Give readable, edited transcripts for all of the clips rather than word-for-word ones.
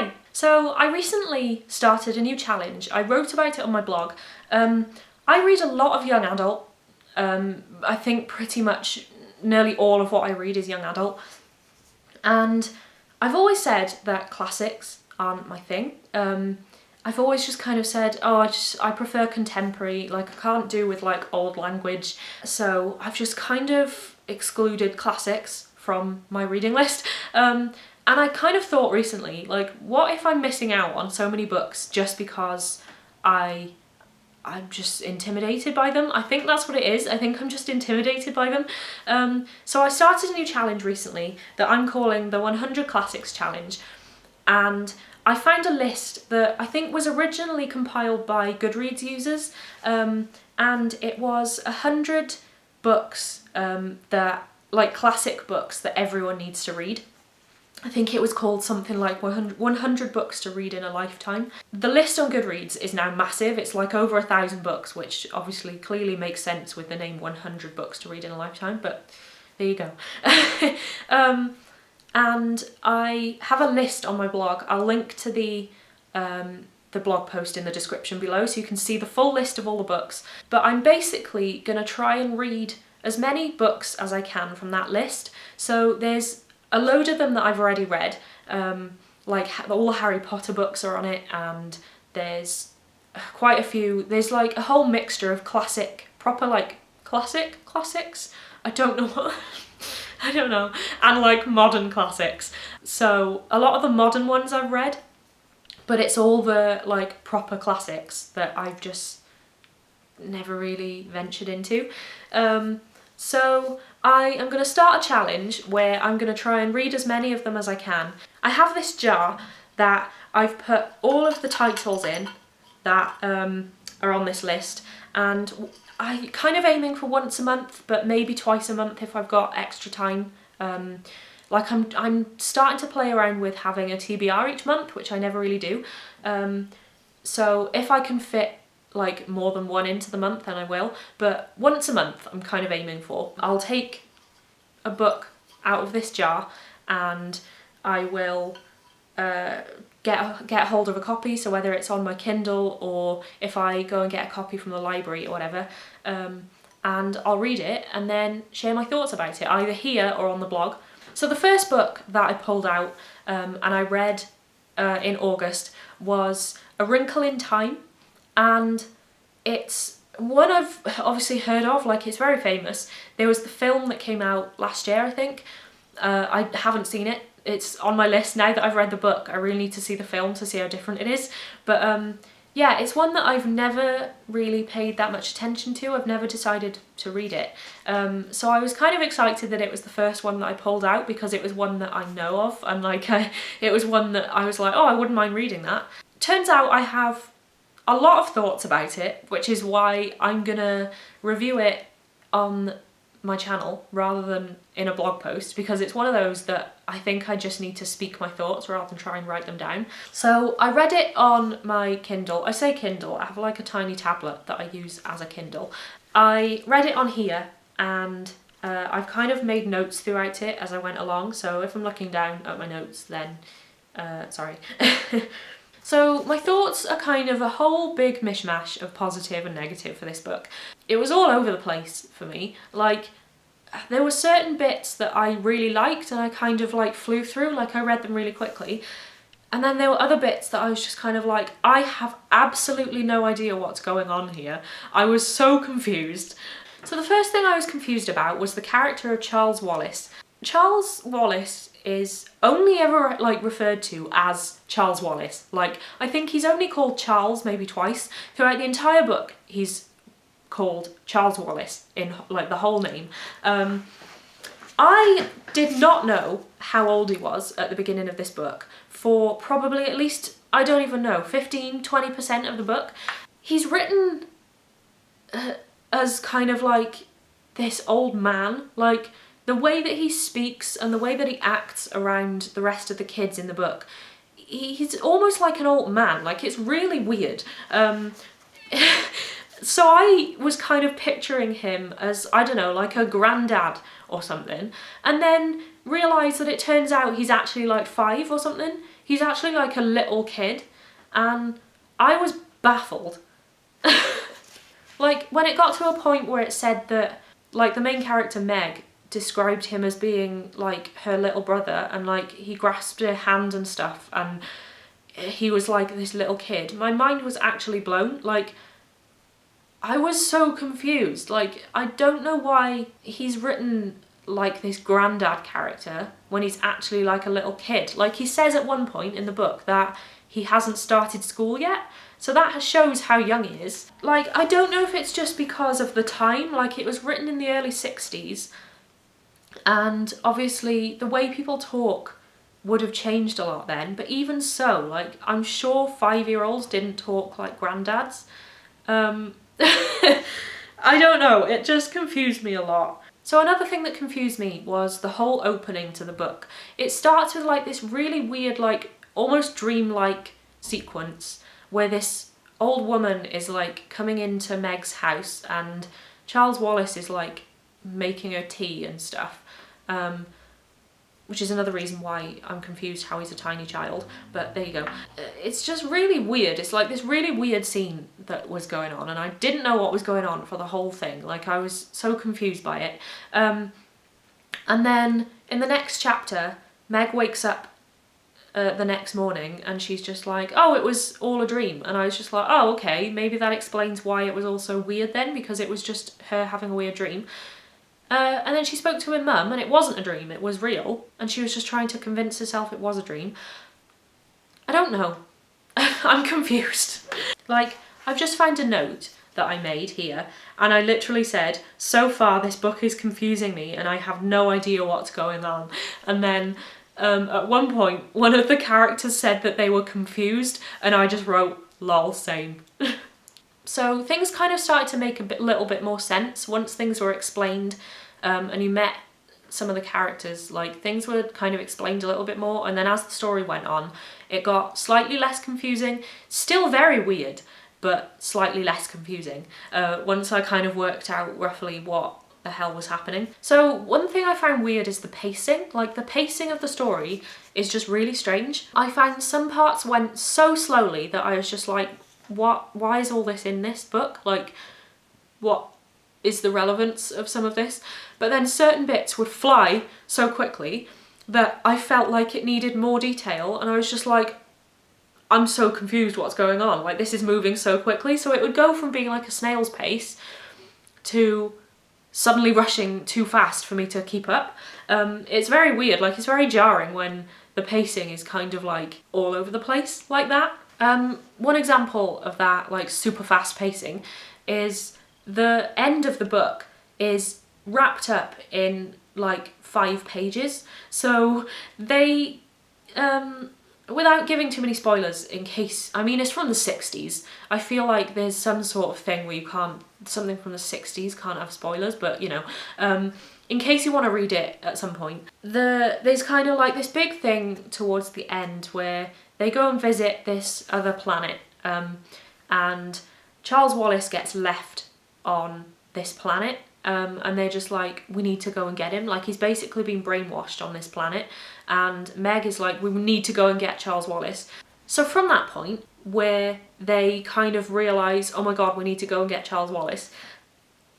Hi! So I recently started a new challenge. I wrote about it on my blog. I read a lot of young adult. I think pretty much nearly all of what I read is young adult. And I've always said that classics aren't my thing. I've always just kind of said, oh, I prefer contemporary, like I can't do with like old language. So I've just kind of excluded classics from my reading list. And I kind of thought recently, like, what if I'm missing out on so many books just because I'm just intimidated by them? I think that's what it is. I think I'm just intimidated by them. So I started a new challenge recently that I'm calling the 100 Classics Challenge. And I found a list that I think was originally compiled by Goodreads users. And it was 100 books like classic books that everyone needs to read. I think it was called something like 100 books to read in a lifetime. The list on Goodreads is now massive. It's like over 1,000 books, which obviously clearly makes sense with the name 100 books to read in a lifetime, but there you go. And I have a list on my blog. I'll link to the blog post in the description below so you can see the full list of all the books. But I'm basically gonna try and read as many books as I can from that list. So there's a load of them that I've already read, like all the Harry Potter books are on it, and there's quite a few, there's like a whole mixture of classic, proper like classics, I don't know what, I don't know, and like modern classics. So a lot of the modern ones I've read, but it's all the like proper classics that I've just never really ventured into. So I am going to start a challenge where I'm going to try and read as many of them as I can. I have this jar that I've put all of the titles in that are on this list, and I'm kind of aiming for once a month, but maybe twice a month if I've got extra time. Like I'm starting to play around with having a TBR each month, which I never really do. So if I can fit like more than one into the month, then I will, but once a month I'm kind of aiming for. I'll take a book out of this jar and I will get a hold of a copy, so whether it's on my Kindle or if I go and get a copy from the library or whatever, and I'll read it and then share my thoughts about it, either here or on the blog. So the first book that I pulled out and I read in August was A Wrinkle in Time. And it's one I've obviously heard of, like it's very famous. There was the film that came out last year, I think. I haven't seen it. It's on my list now that I've read the book. I really need to see the film to see how different it is. But yeah, it's one that I've never really paid that much attention to. I've never decided to read it. So I was kind of excited that it was the first one that I pulled out because it was one that I know of, and like it was one that I was like, oh, I wouldn't mind reading that. Turns out I have a lot of thoughts about it, which is why I'm gonna review it on my channel rather than in a blog post, because it's one of those that I think I just need to speak my thoughts rather than try and write them down. So I read it on my Kindle. I say Kindle, I have like a tiny tablet that I use as a Kindle. I read it on here and I've kind of made notes throughout it as I went along, so if I'm looking down at my notes then sorry. So my thoughts are kind of a whole big mishmash of positive and negative for this book. It was all over the place for me. Like, there were certain bits that I really liked and I kind of like flew through, like I read them really quickly. And then there were other bits that I was just kind of like, I have absolutely no idea what's going on here. I was so confused. So the first thing I was confused about was the character of Charles Wallace. Charles Wallace is only ever like referred to as Charles Wallace. Like, I think he's only called Charles maybe twice. Throughout the entire book, he's called Charles Wallace in like the whole name. I did not know how old he was at the beginning of this book for probably at least, I don't even know, 15-20% of the book. He's written as kind of like this old man, like the way that he speaks and the way that he acts around the rest of the kids in the book, he's almost like an old man, like it's really weird. So I was kind of picturing him as, I don't know, like a granddad or something, and then realised that it turns out he's actually like 5 or something. he's actually like a little kid, and I was baffled. Like, when it got to a point where it said that, like, the main character, Meg, described him as being, like, her little brother, and, like, he grasped her hand and stuff, and he was, like, this little kid, my mind was actually blown. Like, I was so confused. Like, I don't know why he's written, like, this granddad character when he's actually, like, a little kid. Like, he says at one point in the book that he hasn't started school yet. So that shows how young he is. Like, I don't know if it's just because of the time, like it was written in the early 60s, and obviously the way people talk would have changed a lot then, but even so, like, I'm sure 5-year-olds didn't talk like granddads. I don't know, it just confused me a lot. So another thing that confused me was the whole opening to the book. It starts with like this really weird, like almost dreamlike sequence where this old woman is like coming into Meg's house and Charles Wallace is like making her tea and stuff, which is another reason why I'm confused how he's a tiny child, but there you go. It's just really weird. It's like this really weird scene that was going on, and I didn't know what was going on for the whole thing. Like, I was so confused by it. And then in the next chapter, Meg wakes up the next morning and she's just like, oh, it was all a dream. And I was just like, oh, okay, maybe that explains why it was all so weird then, because it was just her having a weird dream. And then she spoke to her mum and it wasn't a dream, it was real, and she was just trying to convince herself it was a dream. I don't know. I'm confused. Like, I've just found a note that I made here, and I literally said, so far this book is confusing me and I have no idea what's going on. And then at one point, one of the characters said that they were confused, and I just wrote, lol, same. So things kind of started to make a little bit more sense once things were explained, and you met some of the characters. Like, things were kind of explained a little bit more, and then as the story went on, it got slightly less confusing. Still very weird, but slightly less confusing once I kind of worked out roughly what the hell was happening. So one thing I found weird is the pacing. Like, the pacing of the story is just really strange. I found some parts went so slowly that I was just like, why is all this in this book? Like, what is the relevance of some of this? But then certain bits would fly so quickly that I felt like it needed more detail, and I was just like, I'm so confused what's going on. Like, this is moving so quickly. So it would go from being like a snail's pace to suddenly rushing too fast for me to keep up. It's very weird. Like, it's very jarring when the pacing is kind of like all over the place like that. One example of that, like, super fast pacing is the end of the book is wrapped up in like 5 pages. So they, without giving too many spoilers, in case, I mean, it's from the 60s. I feel like there's some sort of thing where you can't, something from the 60s can't have spoilers, but you know, in case you want to read it at some point. There's kind of like this big thing towards the end where they go and visit this other planet, and Charles Wallace gets left on this planet, and they're just like, we need to go and get him. Like, he's basically been brainwashed on this planet, and Meg is like, we need to go and get Charles Wallace. So from that point, where they kind of realise, oh my god, we need to go and get Charles Wallace,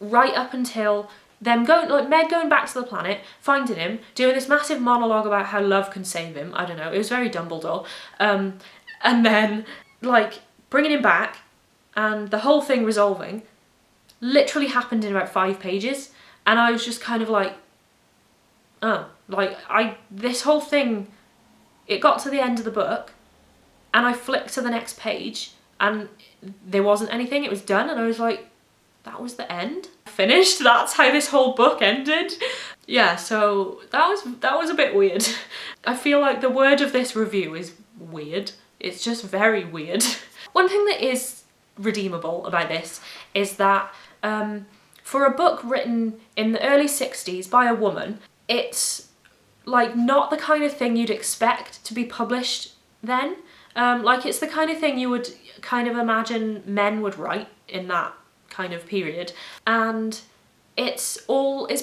right up until them going, like, Meg going back to the planet, finding him, doing this massive monologue about how love can save him. I don't know, it was very Dumbledore. And then, like, bringing him back, and the whole thing resolving, literally happened in about 5 pages. And I was just kind of like, oh, like, this whole thing, it got to the end of the book, and I flicked to the next page, and there wasn't anything, it was done, and I was like, that was the end? Finished? That's how this whole book ended? Yeah, so that was a bit weird. I feel like the word of this review is weird. It's just very weird. One thing that is redeemable about this is that for a book written in the early 60s by a woman, it's like not the kind of thing you'd expect to be published then. Like, it's the kind of thing you would kind of imagine men would write in that kind of period, and it's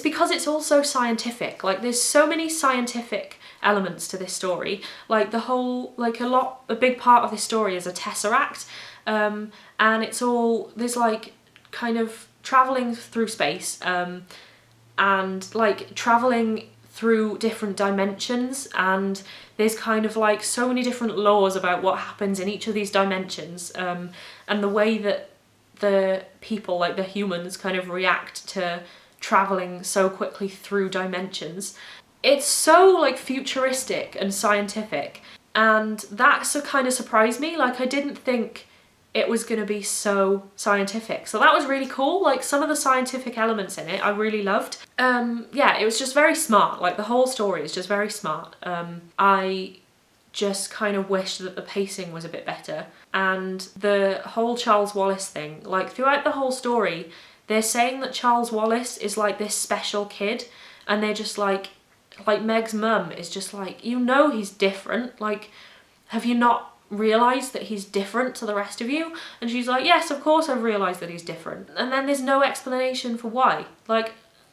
because it's all so scientific. Like, there's so many scientific elements to this story. Like a big part of this story is a tesseract, and it's all, there's like kind of traveling through space, and like traveling through different dimensions, and there's kind of like so many different laws about what happens in each of these dimensions, and the way that the people, like the humans, kind of react to traveling so quickly through dimensions. It's so like futuristic and scientific, and that's a kind of surprised me. Like I didn't think it was going to be so scientific, so that was really cool. Like some of the scientific elements in it I really loved. Yeah, it was just very smart. Like the whole story is just very smart. I just kind of wish that the pacing was a bit better, and the whole Charles Wallace thing, like throughout the whole story they're saying that Charles Wallace is like this special kid, and they're just like Meg's mum is just like, you know he's different, like have you not realised that he's different to the rest of you? And she's like, yes, of course I've realised that he's different. And then there's no explanation for why. Like,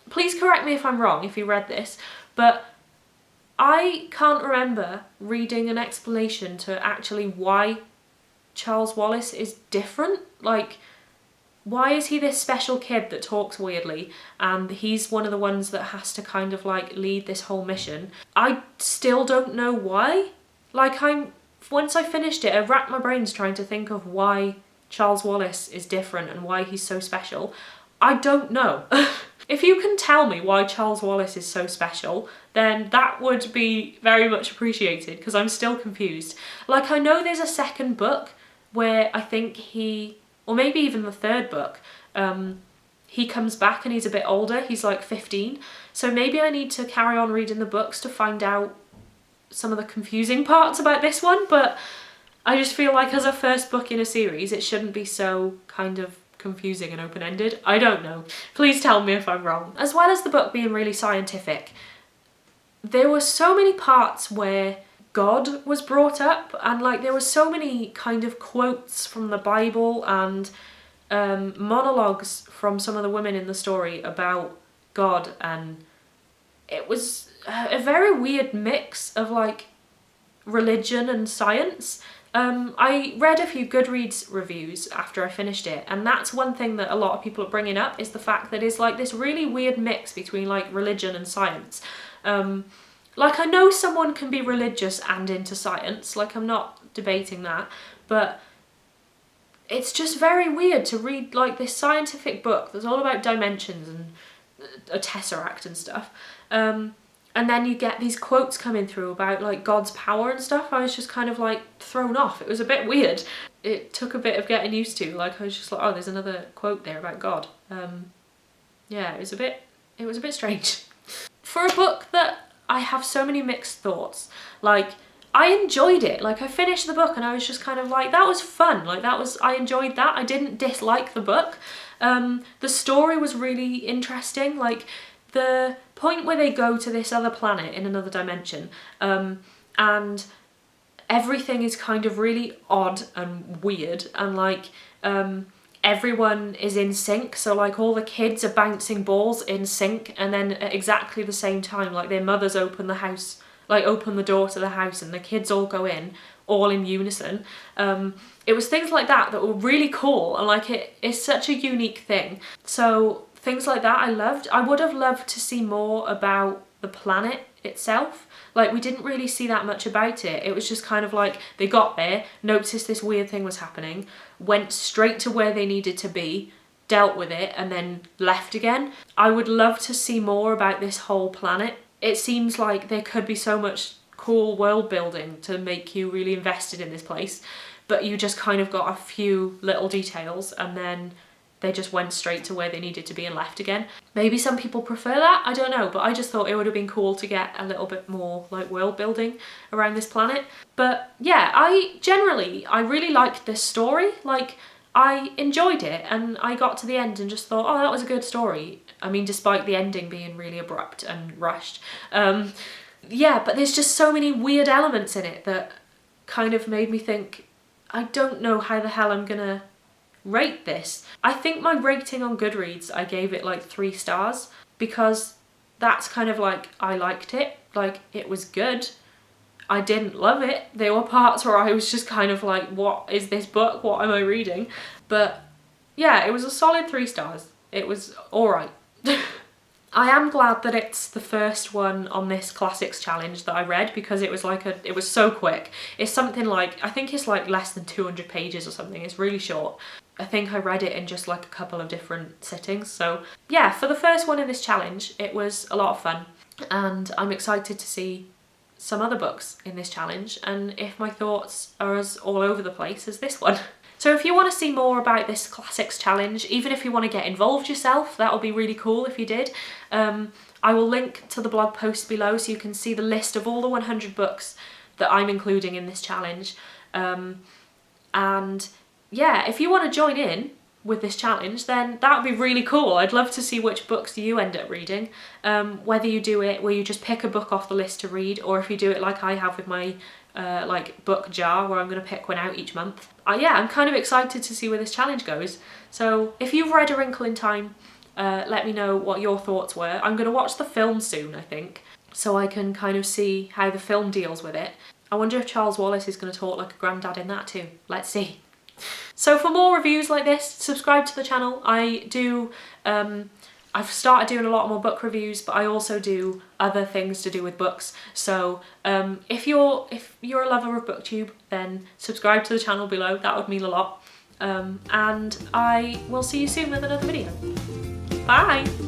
please correct me if I'm wrong if you read this, but I can't remember reading an explanation to actually why Charles Wallace is different. Like, why is he this special kid that talks weirdly and he's one of the ones that has to kind of like lead this whole mission? I still don't know why. Like once I finished it, I racked my brains trying to think of why Charles Wallace is different and why he's so special. I don't know. If you can tell me why Charles Wallace is so special, then that would be very much appreciated, because I'm still confused. Like I know there's a second book where I think or maybe even the third book, he comes back and he's a bit older, he's like 15. So maybe I need to carry on reading the books to find out some of the confusing parts about this one, but I just feel like as a first book in a series it shouldn't be so kind of confusing and open-ended. I don't know. Please tell me if I'm wrong. As well as the book being really scientific, there were so many parts where God was brought up, and like there were so many kind of quotes from the Bible and monologues from some of the women in the story about God, and it was a very weird mix of like religion and science. I read a few Goodreads reviews after I finished it, and that's one thing that a lot of people are bringing up, is the fact that it's like this really weird mix between like religion and science. Like I know someone can be religious and into science, like I'm not debating that, but it's just very weird to read like this scientific book that's all about dimensions and a tesseract and stuff. And then you get these quotes coming through about like God's power and stuff. I was just kind of like thrown off. It was a bit weird. It took a bit of getting used to. Like I was just like, oh, there's another quote there about God. Yeah, it was a bit strange. For a book that I have so many mixed thoughts, like I enjoyed it. Like I finished the book and I was just kind of like, that was fun. Like I enjoyed that. I didn't dislike the book. The story was really interesting. Like the point where they go to this other planet in another dimension, and everything is kind of really odd and weird, and like everyone is in sync. So like all the kids are bouncing balls in sync, and then at exactly the same time, like their mothers open the door to the house and the kids all go in, all in unison. It was things like that that were really cool, and like it is such a unique thing. So things like that I loved. I would have loved to see more about the planet itself. Like we didn't really see that much about it. It was just kind of like they got there, noticed this weird thing was happening, went straight to where they needed to be, dealt with it, and then left again. I would love to see more about this whole planet. It seems like there could be so much cool world building to make you really invested in this place, but you just kind of got a few little details and then they just went straight to where they needed to be and left again. Maybe some people prefer that, I don't know, but I just thought it would have been cool to get a little bit more like world building around this planet. But yeah, I really liked this story. Like I enjoyed it, and I got to the end and just thought, oh, that was a good story. I mean, despite the ending being really abrupt and rushed. Yeah, but there's just so many weird elements in it that kind of made me think, I don't know how the hell I'm gonna rate this. I think my rating on Goodreads, I gave it like 3 stars, because that's kind of like, I liked it. like, it was good. I didn't love it. There were parts where I was just kind of like, what is this book? What am I reading? But yeah, it was a solid 3 stars. It was alright. I am glad that it's the first one on this classics challenge that I read, because it was like it was so quick. It's something like, I think it's like less than 200 pages or something. It's really short. I think I read it in just like a couple of different sittings. So yeah, for the first one in this challenge, it was a lot of fun, and I'm excited to see some other books in this challenge and if my thoughts are as all over the place as this one. So if you want to see more about this classics challenge, even if you want to get involved yourself, that would be really cool if you did. I will link to the blog post below so you can see the list of all the 100 books that I'm including in this challenge. And yeah, if you want to join in with this challenge, then that would be really cool. I'd love to see which books you end up reading. Whether you do it where you just pick a book off the list to read, or if you do it like I have with my like book jar, where I'm going to pick one out each month. Yeah, I'm kind of excited to see where this challenge goes. So if you've read A Wrinkle in Time, let me know what your thoughts were. I'm going to watch the film soon, I think, so I can kind of see how the film deals with it. I wonder if Charles Wallace is going to talk like a granddad in that too. Let's see. So for more reviews like this, subscribe to the channel. I've started doing a lot more book reviews, but I also do other things to do with books. So if you're a lover of BookTube, then subscribe to the channel below. That would mean a lot. And I will see you soon with another video. Bye!